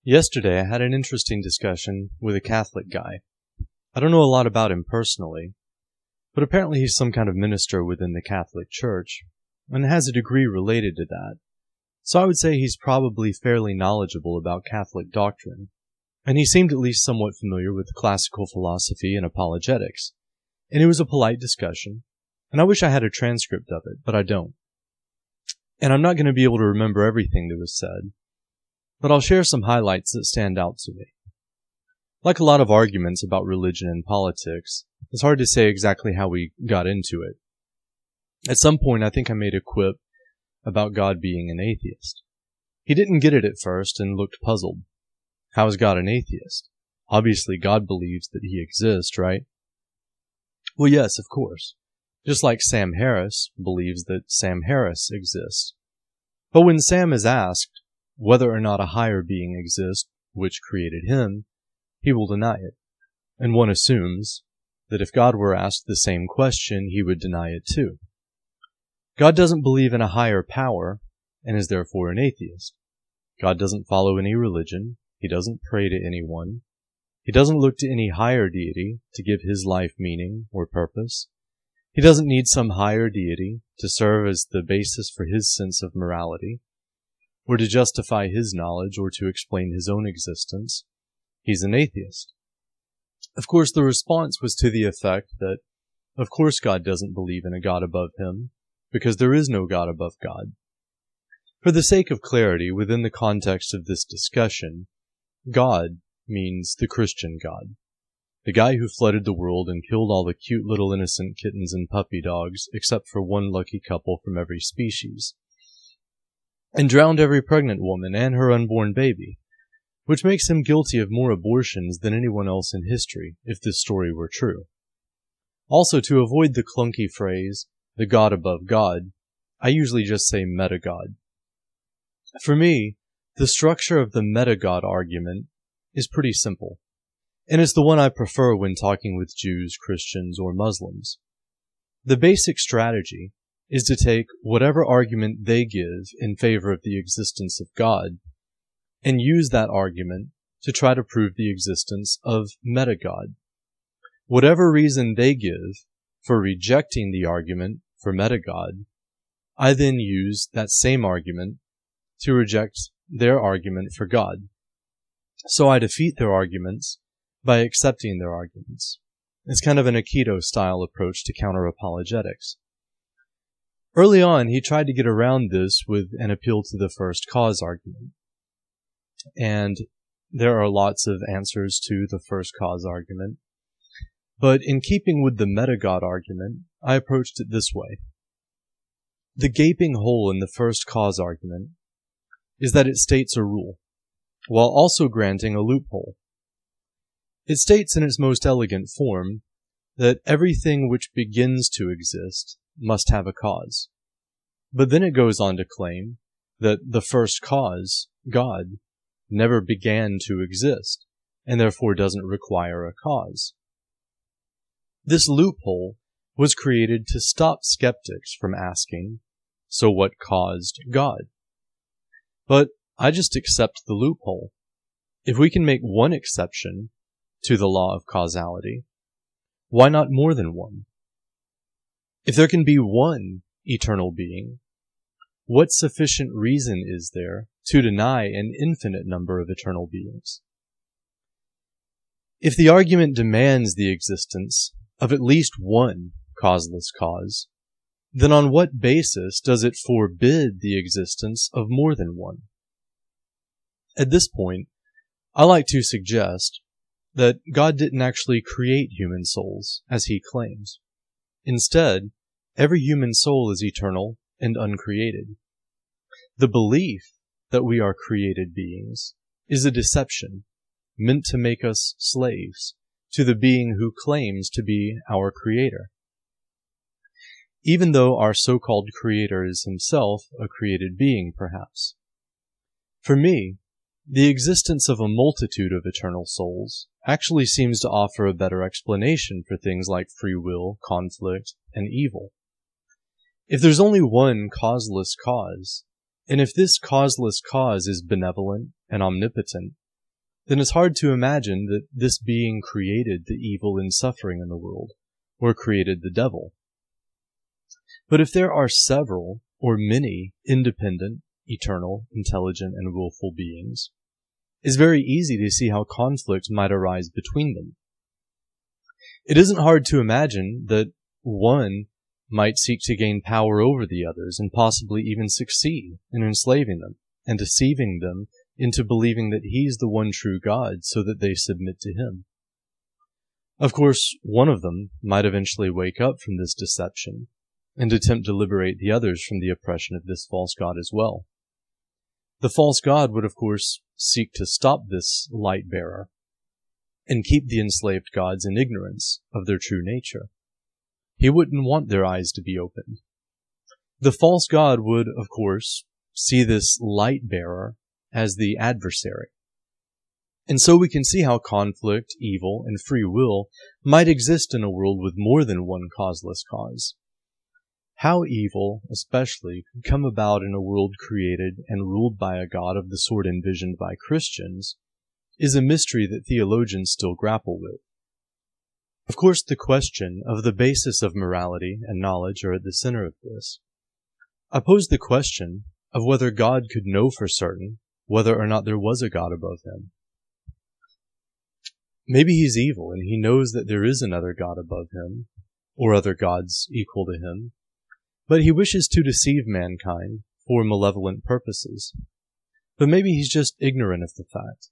Yesterday I had an interesting discussion with a Catholic guy. I don't know a lot about him personally, but apparently he's some kind of minister within the Catholic Church, and has a degree related to that. So I would say he's probably fairly knowledgeable about Catholic doctrine, and he seemed at least somewhat familiar with classical philosophy and apologetics. And it was a polite discussion, and I wish I had a transcript of it, but I don't. And I'm not going to be able to remember everything that was said, but I'll share some highlights that stand out to me. Like a lot of arguments about religion and politics, it's hard to say exactly how we got into it. At some point, I think I made a quip about God being an atheist. He didn't get it at first and looked puzzled. How is God an atheist? Obviously, God believes that he exists, right? Well, yes, of course. Just like Sam Harris believes that Sam Harris exists. But when Sam is asked whether or not a higher being exists which created him, he will deny it. And one assumes that if God were asked the same question, he would deny it too. God doesn't believe in a higher power and is therefore an atheist. God doesn't follow any religion. He doesn't pray to anyone. He doesn't look to any higher deity to give his life meaning or purpose. He doesn't need some higher deity to serve as the basis for his sense of morality, or to justify his knowledge, or to explain his own existence. He's an atheist. Of course, the response was to the effect that, of course God doesn't believe in a God above him, because there is no God above God. For the sake of clarity, within the context of this discussion, God means the Christian God. The guy who flooded the world and killed all the cute little innocent kittens and puppy dogs, except for one lucky couple from every species, and drowned every pregnant woman and her unborn baby, which makes him guilty of more abortions than anyone else in history, if this story were true. Also, to avoid the clunky phrase, the God above God, I usually just say MetaGod. For me, the structure of the MetaGod argument is pretty simple, and it's the one I prefer when talking with Jews, Christians, or Muslims. The basic strategy is to take whatever argument they give in favor of the existence of God and use that argument to try to prove the existence of MetaGod. Whatever reason they give for rejecting the argument for MetaGod, I then use that same argument to reject their argument for God. So I defeat their arguments by accepting their arguments. It's kind of an Aikido-style approach to counter-apologetics. Early on, he tried to get around this with an appeal to the first cause argument. And there are lots of answers to the first cause argument. But in keeping with the MetaGod argument, I approached it this way. The gaping hole in the first cause argument is that it states a rule, while also granting a loophole. It states in its most elegant form that everything which begins to exist must have a cause. But then it goes on to claim that the first cause, God, never began to exist, and therefore doesn't require a cause. This loophole was created to stop skeptics from asking, so what caused God? But I just accept the loophole. If we can make one exception to the law of causality, why not more than one? If there can be one eternal being, what sufficient reason is there to deny an infinite number of eternal beings? If the argument demands the existence of at least one causeless cause, then on what basis does it forbid the existence of more than one? At this point, I like to suggest that God didn't actually create human souls, as he claims. Instead, every human soul is eternal and uncreated. The belief that we are created beings is a deception meant to make us slaves to the being who claims to be our creator, even though our so-called creator is himself a created being, perhaps. For me, the existence of a multitude of eternal souls actually seems to offer a better explanation for things like free will, conflict, and evil. If there's only one causeless cause, and if this causeless cause is benevolent and omnipotent, then it's hard to imagine that this being created the evil and suffering in the world, or created the devil. But if there are several or many independent, eternal, intelligent, and willful beings, it's very easy to see how conflict might arise between them. It isn't hard to imagine that one might seek to gain power over the others and possibly even succeed in enslaving them and deceiving them into believing that he's the one true God so that they submit to him. Of course, one of them might eventually wake up from this deception and attempt to liberate the others from the oppression of this false god as well. The false god would, of course, seek to stop this light bearer and keep the enslaved gods in ignorance of their true nature. He wouldn't want their eyes to be opened. The false god would, of course, see this light bearer as the adversary. And so we can see how conflict, evil, and free will might exist in a world with more than one causeless cause. How evil, especially, could come about in a world created and ruled by a God of the sort envisioned by Christians is a mystery that theologians still grapple with. Of course, the question of the basis of morality and knowledge are at the center of this. I pose the question of whether God could know for certain whether or not there was a God above him. Maybe he's evil and he knows that there is another God above him, or other gods equal to him, but he wishes to deceive mankind for malevolent purposes. But maybe he's just ignorant of the fact.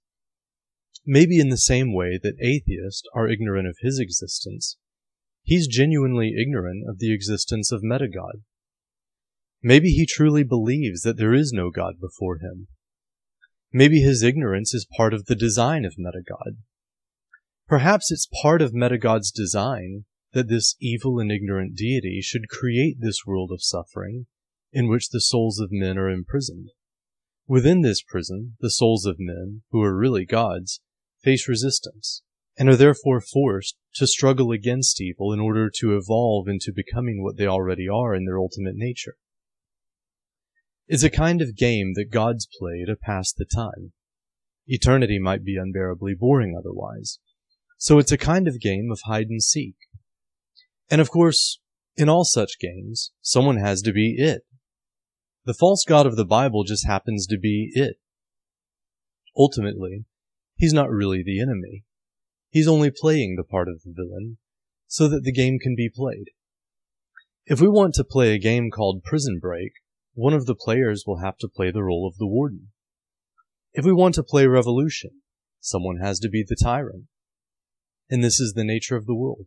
Maybe in the same way that atheists are ignorant of his existence, he's genuinely ignorant of the existence of MetaGod. Maybe he truly believes that there is no God before him. Maybe his ignorance is part of the design of MetaGod. Perhaps it's part of MetaGod's design that this evil and ignorant deity should create this world of suffering in which the souls of men are imprisoned. Within this prison, the souls of men, who are really gods, face resistance, and are therefore forced to struggle against evil in order to evolve into becoming what they already are in their ultimate nature. It's a kind of game that gods play to pass the time. Eternity might be unbearably boring otherwise. So it's a kind of game of hide and seek. And of course, in all such games, someone has to be it. The false god of the Bible just happens to be it. Ultimately, he's not really the enemy. He's only playing the part of the villain so that the game can be played. If we want to play a game called Prison Break, one of the players will have to play the role of the warden. If we want to play Revolution, someone has to be the tyrant. And this is the nature of the world.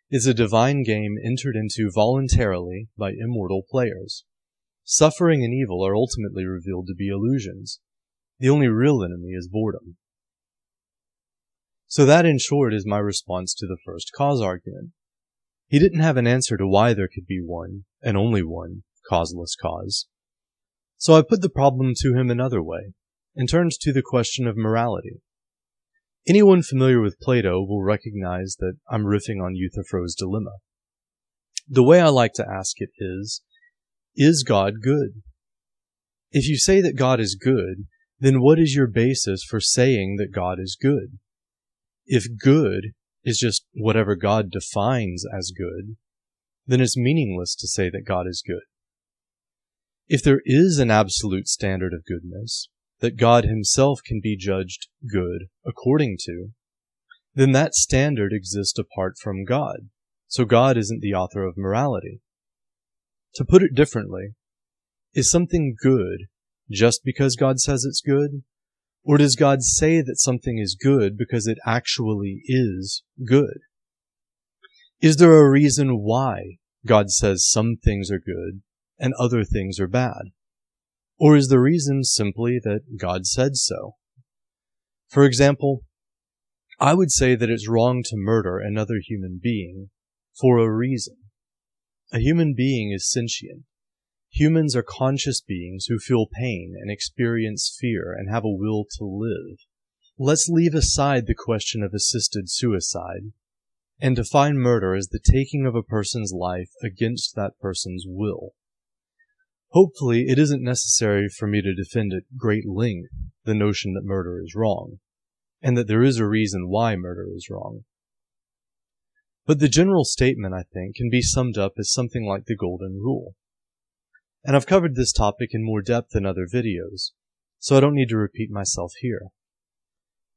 It's a divine game entered into voluntarily by immortal players. Suffering and evil are ultimately revealed to be illusions. The only real enemy is boredom. So that, in short, is my response to the first cause argument. He didn't have an answer to why there could be one, and only one, causeless cause. So I put the problem to him another way, and turned to the question of morality. Anyone familiar with Plato will recognize that I'm riffing on Euthyphro's dilemma. The way I like to ask it is God good? If you say that God is good, then what is your basis for saying that God is good? If good is just whatever God defines as good, then it's meaningless to say that God is good. If there is an absolute standard of goodness, that God himself can be judged good according to, then that standard exists apart from God, so God isn't the author of morality. To put it differently, is something good just because God says it's good? Or does God say that something is good because it actually is good? Is there a reason why God says some things are good and other things are bad? Or is the reason simply that God said so? For example, I would say that it's wrong to murder another human being for a reason. A human being is sentient. Humans are conscious beings who feel pain and experience fear and have a will to live. Let's leave aside the question of assisted suicide and define murder as the taking of a person's life against that person's will. Hopefully, it isn't necessary for me to defend at great length the notion that murder is wrong. and that there is a reason why murder is wrong. But the general statement, I think, can be summed up as something like the golden rule. And I've covered this topic in more depth in other videos, so I don't need to repeat myself here.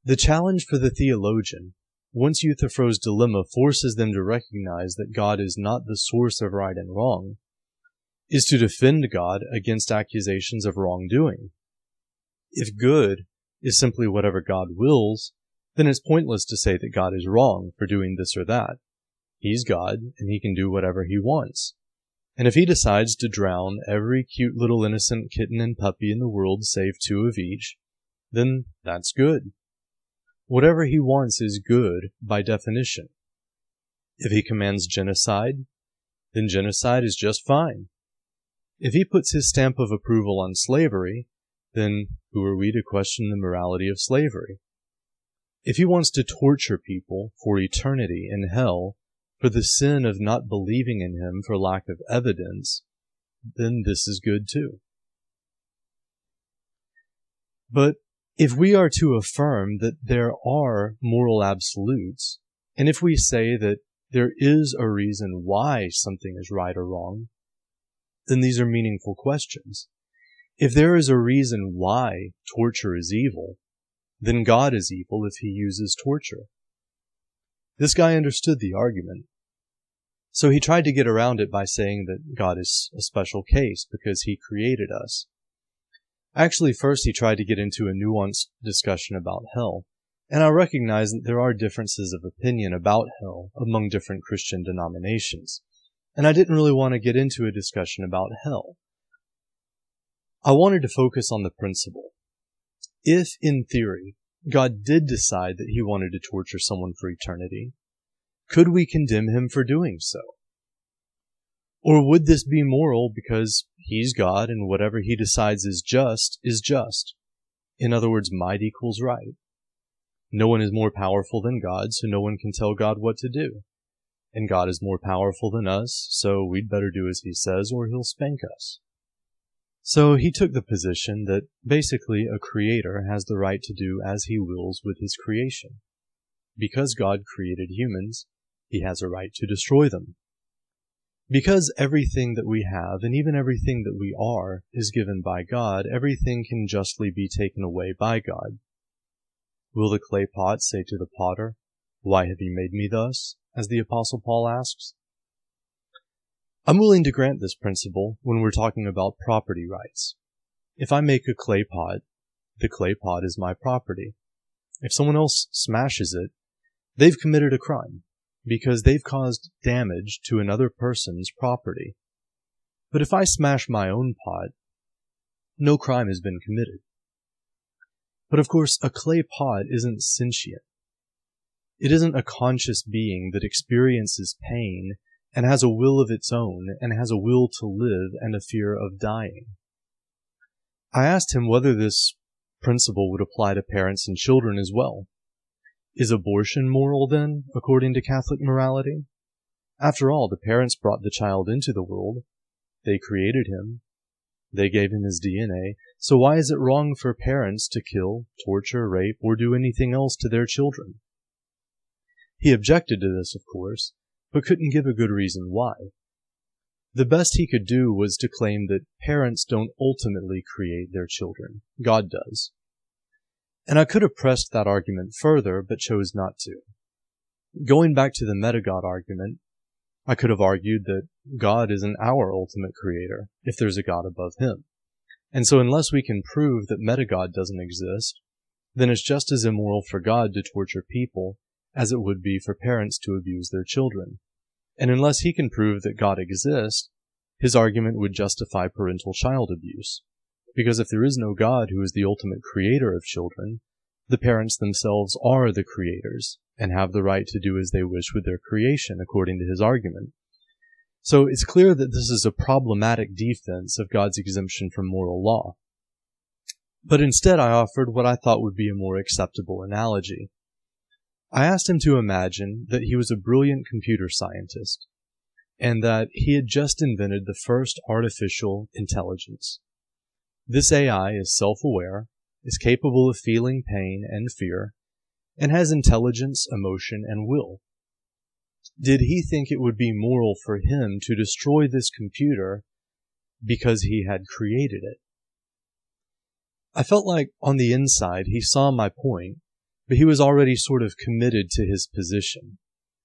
The challenge for the theologian, once Euthyphro's dilemma forces them to recognize that God is not the source of right and wrong, is to defend God against accusations of wrongdoing. If good is simply whatever God wills, then it's pointless to say that God is wrong for doing this or that. He's God, and he can do whatever he wants. And if he decides to drown every cute little innocent kitten and puppy in the world save 2 of each, then that's good. Whatever he wants is good by definition. If he commands genocide, then genocide is just fine. If he puts his stamp of approval on slavery, then who are we to question the morality of slavery? If he wants to torture people for eternity in hell for the sin of not believing in him for lack of evidence, then this is good too. But if we are to affirm that there are moral absolutes, and if we say that there is a reason why something is right or wrong, then these are meaningful questions. If there is a reason why torture is evil, then God is evil if he uses torture. This guy understood the argument. So he tried to get around it by saying that God is a special case because he created us. Actually, first he tried to get into a nuanced discussion about hell, and I recognize that there are differences of opinion about hell among different Christian denominations, and I didn't really want to get into a discussion about hell. I wanted to focus on the principle. If, in theory, God did decide that he wanted to torture someone for eternity, could we condemn him for doing so? Or would this be moral because he's God and whatever he decides is just is just? In other words, might equals right. No one is more powerful than God, so no one can tell God what to do. And God is more powerful than us, so we'd better do as he says or he'll spank us. So he took the position that basically a creator has the right to do as he wills with his creation. Because God created humans, he has a right to destroy them. Because everything that we have, and even everything that we are, is given by God, everything can justly be taken away by God. Will the clay pot say to the potter, "Why have you made me thus?" as the Apostle Paul asks? I'm willing to grant this principle when we're talking about property rights. If I make a clay pot, the clay pot is my property. If someone else smashes it, they've committed a crime, because they've caused damage to another person's property. But if I smash my own pot, no crime has been committed. But of course, a clay pot isn't sentient. It isn't a conscious being that experiences pain and has a will of its own and has a will to live and a fear of dying. I asked him whether this principle would apply to parents and children as well. Is abortion moral then, according to Catholic morality? After all, the parents brought the child into the world. They created him. They gave him his DNA. So why is it wrong for parents to kill, torture, rape, or do anything else to their children? He objected to this, of course, but couldn't give a good reason why. The best he could do was to claim that parents don't ultimately create their children. God does. And I could have pressed that argument further, but chose not to. Going back to the MetaGod argument, I could have argued that God isn't our ultimate creator, if there's a God above him. And so unless we can prove that MetaGod doesn't exist, then it's just as immoral for God to torture people as it would be for parents to abuse their children. And unless he can prove that God exists, his argument would justify parental child abuse. Because if there is no God who is the ultimate creator of children, the parents themselves are the creators and have the right to do as they wish with their creation, according to his argument. So it's clear that this is a problematic defense of God's exemption from moral law. But instead I offered what I thought would be a more acceptable analogy. I asked him to imagine that he was a brilliant computer scientist, and that he had just invented the first artificial intelligence. This AI is self-aware, is capable of feeling pain and fear, and has intelligence, emotion, and will. Did he think it would be moral for him to destroy this computer because he had created it? I felt like on the inside he saw my point, but he was already sort of committed to his position,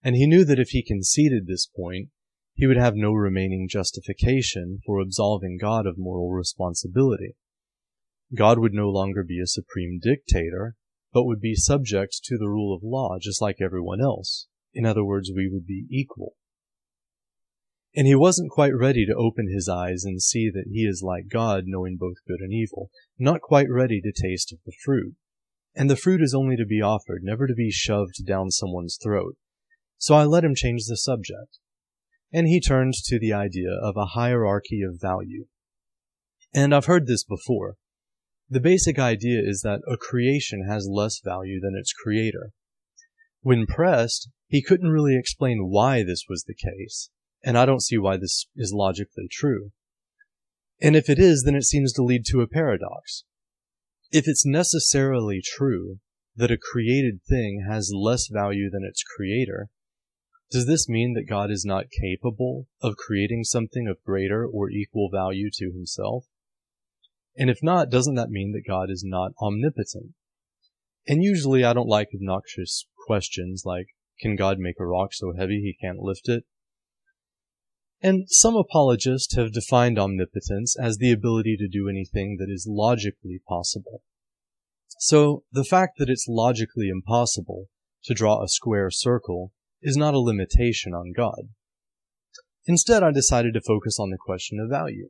and he knew that if he conceded this point, he would have no remaining justification for absolving God of moral responsibility. God would no longer be a supreme dictator, but would be subject to the rule of law just like everyone else. In other words, we would be equal. And he wasn't quite ready to open his eyes and see that he is like God, knowing both good and evil, not quite ready to taste of the fruit. And the fruit is only to be offered, never to be shoved down someone's throat. So I let him change the subject. And he turned to the idea of a hierarchy of value. And I've heard this before. The basic idea is that a creation has less value than its creator. When pressed, he couldn't really explain why this was the case, and I don't see why this is logically true. And if it is, then it seems to lead to a paradox. If it's necessarily true that a created thing has less value than its creator, does this mean that God is not capable of creating something of greater or equal value to himself? And if not, doesn't that mean that God is not omnipotent? And usually I don't like obnoxious questions like, can God make a rock so heavy he can't lift it? And some apologists have defined omnipotence as the ability to do anything that is logically possible. So the fact that it's logically impossible to draw a square circle is not a limitation on God. Instead, I decided to focus on the question of value.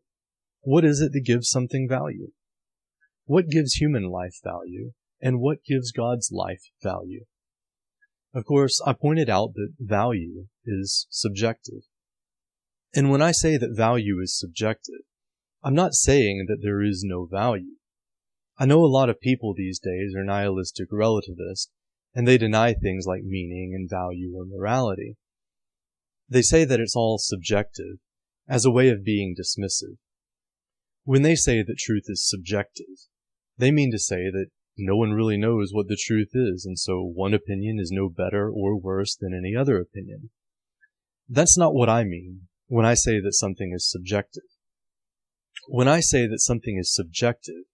What is it that gives something value? What gives human life value? And what gives God's life value? Of course, I pointed out that value is subjective. And when I say that value is subjective, I'm not saying that there is no value. I know a lot of people these days are nihilistic relativists, and they deny things like meaning and value or morality. They say that it's all subjective, as a way of being dismissive. When they say that truth is subjective, they mean to say that no one really knows what the truth is, and so one opinion is no better or worse than any other opinion. That's not what I mean when I say that something is subjective. When I say that something is subjective,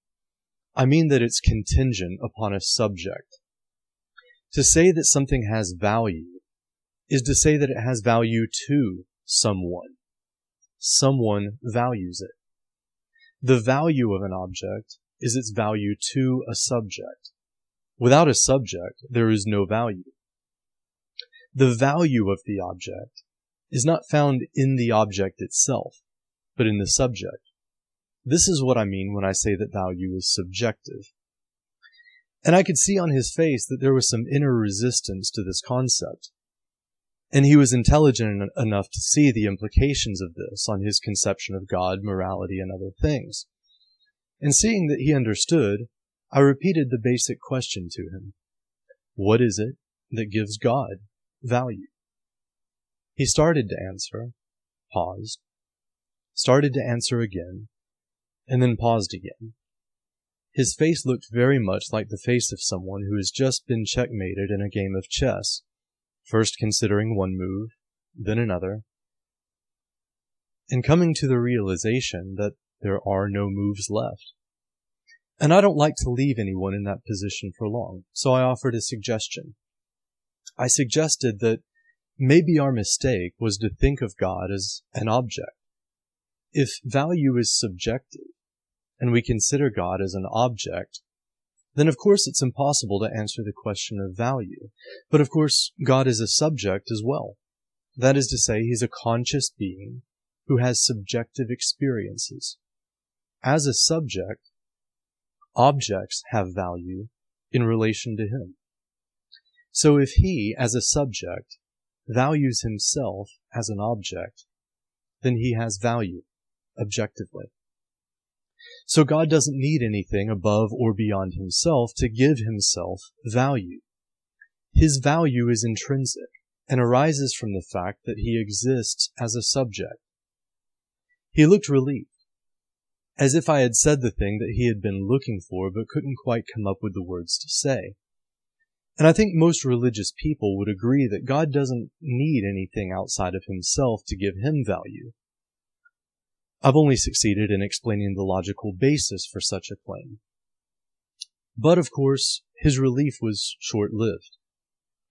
I mean that it's contingent upon a subject. To say that something has value is to say that it has value to someone. Someone values it. The value of an object is its value to a subject. Without a subject, there is no value. The value of the object is not found in the object itself, but in the subject. This is what I mean when I say that value is subjective. And I could see on his face that there was some inner resistance to this concept. And he was intelligent enough to see the implications of this on his conception of God, morality, and other things. And seeing that he understood, I repeated the basic question to him. What is it that gives God value? He started to answer, paused, started to answer again, and then paused again. His face looked very much like the face of someone who has just been checkmated in a game of chess, first considering one move, then another, and coming to the realization that there are no moves left. And I don't like to leave anyone in that position for long, so I offered a suggestion. I suggested that maybe our mistake was to think of God as an object. If value is subjective, and we consider God as an object, then of course it's impossible to answer the question of value. But of course, God is a subject as well. That is to say, he's a conscious being who has subjective experiences. As a subject, objects have value in relation to him. So if he, as a subject, values himself as an object, then he has value, objectively. So God doesn't need anything above or beyond himself to give himself value. His value is intrinsic and arises from the fact that he exists as a subject. He looked relieved, as if I had said the thing that he had been looking for but couldn't quite come up with the words to say. And I think most religious people would agree that God doesn't need anything outside of himself to give him value. I've only succeeded in explaining the logical basis for such a claim. But of course, his relief was short-lived,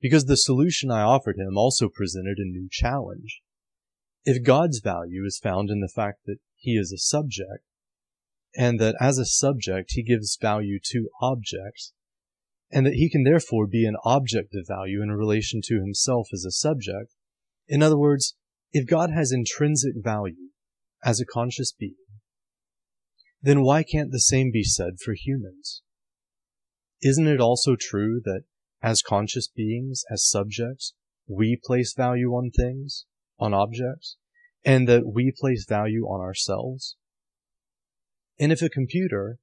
because the solution I offered him also presented a new challenge. If God's value is found in the fact that he is a subject, and that as a subject he gives value to objects, and that he can therefore be an object of value in relation to himself as a subject, in other words, if God has intrinsic value as a conscious being, then why can't the same be said for humans? Isn't it also true that as conscious beings, as subjects, we place value on things, on objects, and that we place value on ourselves? And if a computer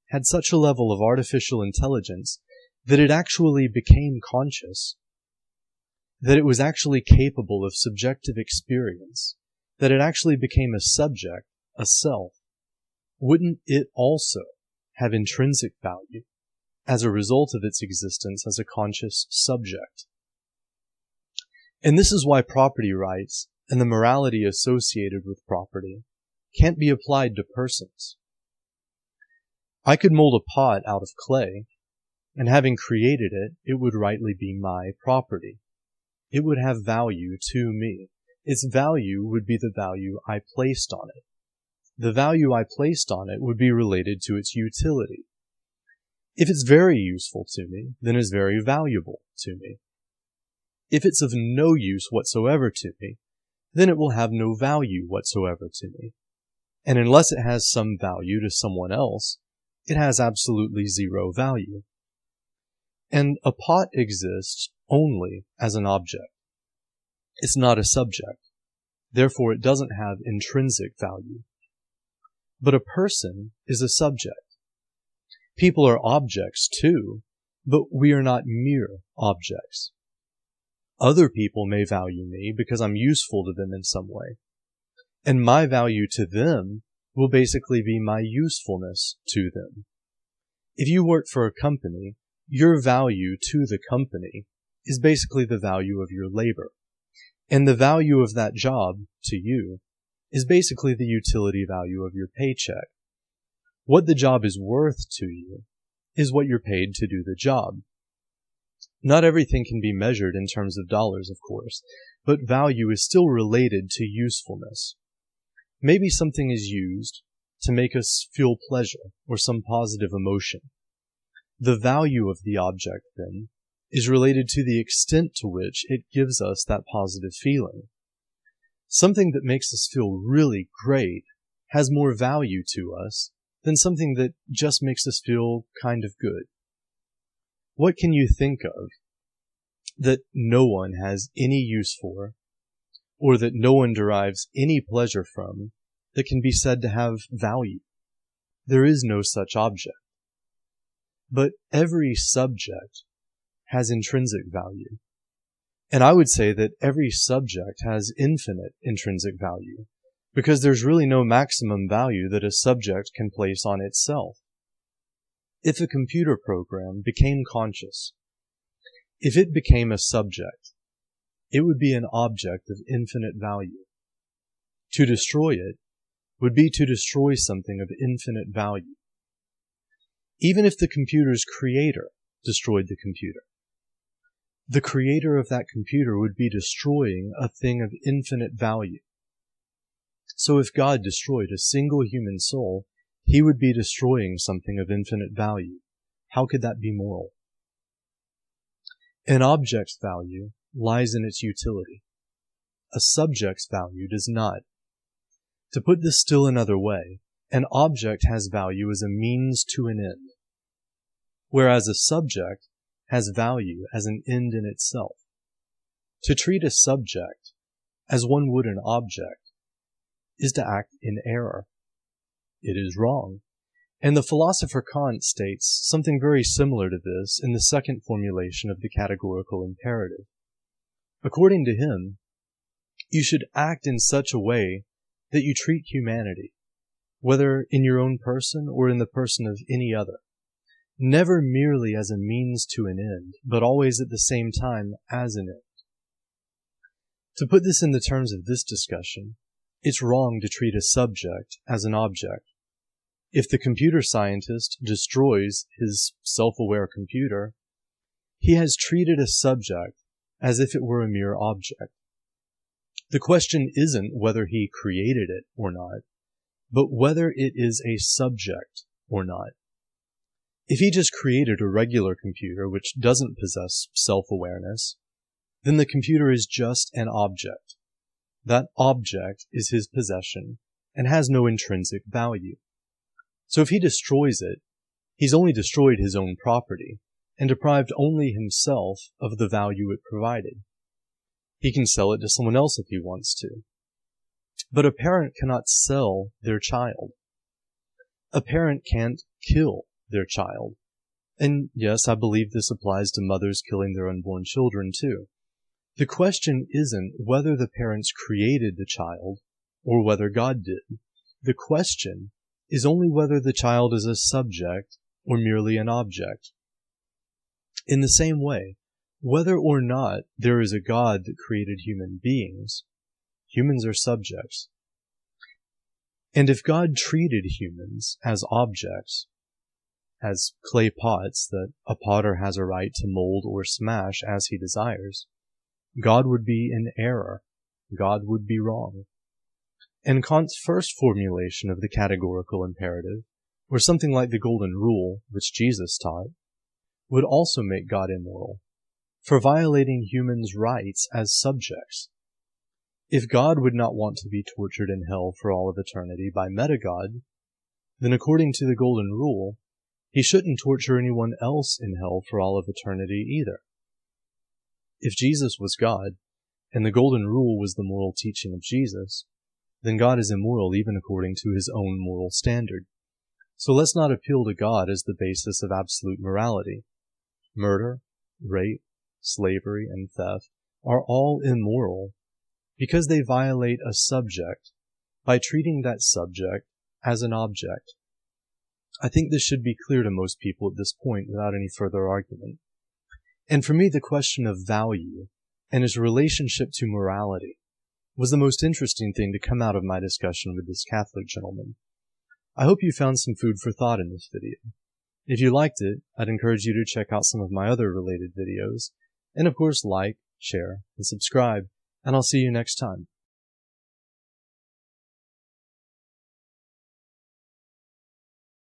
had such a level of artificial intelligence that it actually became conscious, that it was actually capable of subjective experience, that it actually became a subject, a self, wouldn't it also have intrinsic value as a result of its existence as a conscious subject? And this is why property rights and the morality associated with property can't be applied to persons. I could mold a pot out of clay, and having created it, it would rightly be my property. It would have value to me. Its value would be the value I placed on it. The value I placed on it would be related to its utility. If it's very useful to me, then it's very valuable to me. If it's of no use whatsoever to me, then it will have no value whatsoever to me. And unless it has some value to someone else, it has absolutely zero value. And a pot exists only as an object. It's not a subject. Therefore, it doesn't have intrinsic value. But a person is a subject. People are objects too, but we are not mere objects. Other people may value me because I'm useful to them in some way. And my value to them will basically be my usefulness to them. If you work for a company, your value to the company is basically the value of your labor. And the value of that job to you is basically the utility value of your paycheck. What the job is worth to you is what you're paid to do the job. Not everything can be measured in terms of dollars, of course, but value is still related to usefulness. Maybe something is used to make us feel pleasure or some positive emotion. The value of the object, then, is related to the extent to which it gives us that positive feeling. Something that makes us feel really great has more value to us than something that just makes us feel kind of good. What can you think of that no one has any use for, or that no one derives any pleasure from, that can be said to have value? There is no such object. But every subject has intrinsic value. And I would say that every subject has infinite intrinsic value, because there's really no maximum value that a subject can place on itself. If a computer program became conscious, if it became a subject, it would be an object of infinite value. To destroy it would be to destroy something of infinite value. Even if the computer's creator destroyed the computer, the creator of that computer would be destroying a thing of infinite value. So if God destroyed a single human soul, he would be destroying something of infinite value. How could that be moral? An object's value lies in its utility. A subject's value does not. To put this still another way, an object has value as a means to an end, whereas a subject has value as an end in itself. To treat a subject as one would an object is to act in error. It is wrong. And the philosopher Kant states something very similar to this in the second formulation of the categorical imperative. According to him, you should act in such a way that you treat humanity, whether in your own person or in the person of any other, never merely as a means to an end, but always at the same time as an end. To put this in the terms of this discussion, it's wrong to treat a subject as an object. If the computer scientist destroys his self-aware computer, he has treated a subject as if it were a mere object. The question isn't whether he created it or not, but whether it is a subject or not. If he just created a regular computer which doesn't possess self-awareness, then the computer is just an object. That object is his possession and has no intrinsic value. So if he destroys it, he's only destroyed his own property and deprived only himself of the value it provided. He can sell it to someone else if he wants to. But a parent cannot sell their child. A parent can't kill their child. And yes, I believe this applies to mothers killing their unborn children too. The question isn't whether the parents created the child or whether God did. The question is only whether the child is a subject or merely an object. In the same way, whether or not there is a God that created human beings, humans are subjects. And if God treated humans as objects, as clay pots that a potter has a right to mold or smash as he desires, God would be in error. God would be wrong. And Kant's first formulation of the categorical imperative, or something like the golden rule, which Jesus taught, would also make God immoral, for violating humans' rights as subjects. If God would not want to be tortured in hell for all of eternity by MetaGod, then according to the golden rule, he shouldn't torture anyone else in hell for all of eternity either. If Jesus was God, and the golden rule was the moral teaching of Jesus, then God is immoral even according to his own moral standard. So let's not appeal to God as the basis of absolute morality. Murder, rape, slavery, and theft are all immoral because they violate a subject by treating that subject as an object. I think this should be clear to most people at this point without any further argument. And for me, the question of value and its relationship to morality was the most interesting thing to come out of my discussion with this Catholic gentleman. I hope you found some food for thought in this video. If you liked it, I'd encourage you to check out some of my other related videos, and of course like, share, and subscribe, and I'll see you next time.